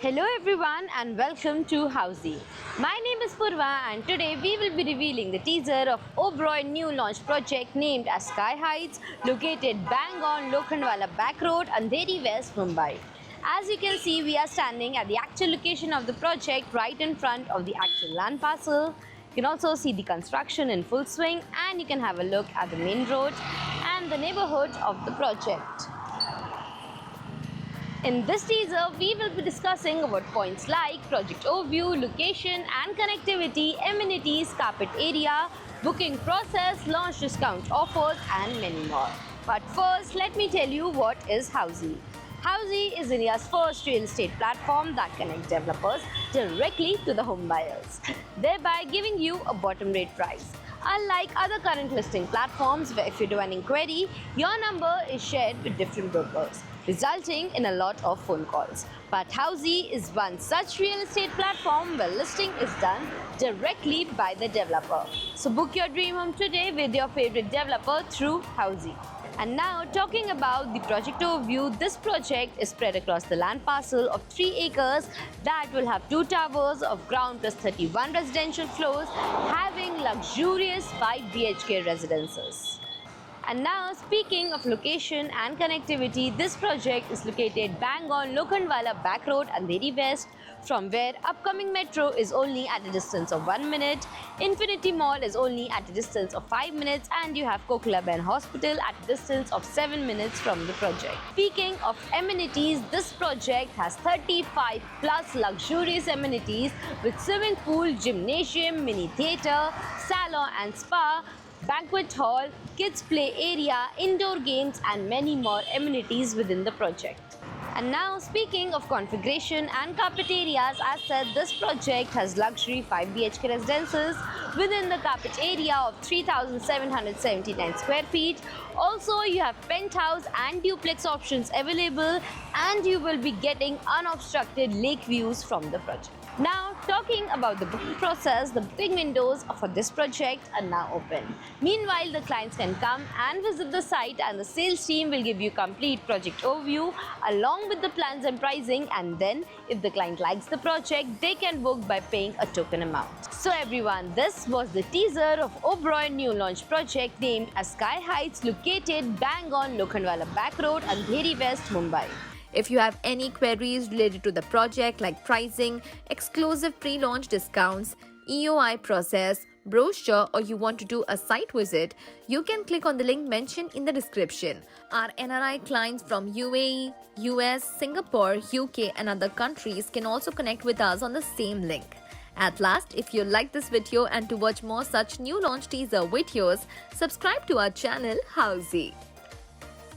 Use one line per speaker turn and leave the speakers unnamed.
Hello everyone and welcome to Housey. My name is Purva and today we will be revealing the teaser of Oberoi new launch project named as Sky Heights, located bang on Lokhandwala Back Road, Andheri West, Mumbai. As you can see, we are standing at the actual location of the project right in front of the actual land parcel. You can also see the construction in full swing and you can have a look at the main road and the neighborhood of the project. In this teaser, we will be discussing about points like project overview, location and connectivity, amenities, carpet area, booking process, launch discount offers and many more. But first, let me tell you what is Housey. Housey is India's first real estate platform that connects developers directly to the home buyers, thereby giving you a bottom rate price. Unlike other current listing platforms where if you do an inquiry, your number is shared with different brokers, resulting in a lot of phone calls. But Housey is one such real estate platform where listing is done directly by the developer. So book your dream home today with your favorite developer through Housey. And now talking about the project overview, this project is spread across the land parcel of 3 acres that will have 2 towers of ground plus 31 residential floors having luxurious 5 BHK residences. And now speaking of location and connectivity, this project is located bang on Lokhandwala Back Road, Andheri West, from where upcoming metro is only at a distance of 1 minute, Infinity Mall is only at a distance of 5 minutes and you have Kokilaben Hospital at a distance of 7 minutes from the project. Speaking of amenities, this project has 35 plus luxurious amenities with swimming pool, gymnasium, mini theatre, salon and spa, banquet hall, kids play area, indoor games and many more amenities within the project. And now speaking of configuration and carpet areas, as said, this project has luxury 5 BHK residences within the carpet area of 3,779 square feet. Also, you have penthouse and duplex options available and you will be getting unobstructed lake views from the project. Now, talking about the booking process, the booking windows for this project are now open. Meanwhile, the clients can come and visit the site and the sales team will give you complete project overview along with the plans and pricing, and then if the client likes the project, they can book by paying a token amount. So everyone, this was the teaser of Oberoi new launch project named as Sky Heights, located bang on Lokhandwala Back Road, Andheri West, Mumbai.
If you have any queries related to the project like pricing, exclusive pre-launch discounts, EOI process, brochure, or you want to do a site visit, you can click on the link mentioned in the description. Our NRI clients from UAE, US, Singapore, UK and other countries can also connect with us on the same link. At last, if you like this video and to watch more such new launch teaser videos, subscribe to our channel Housey.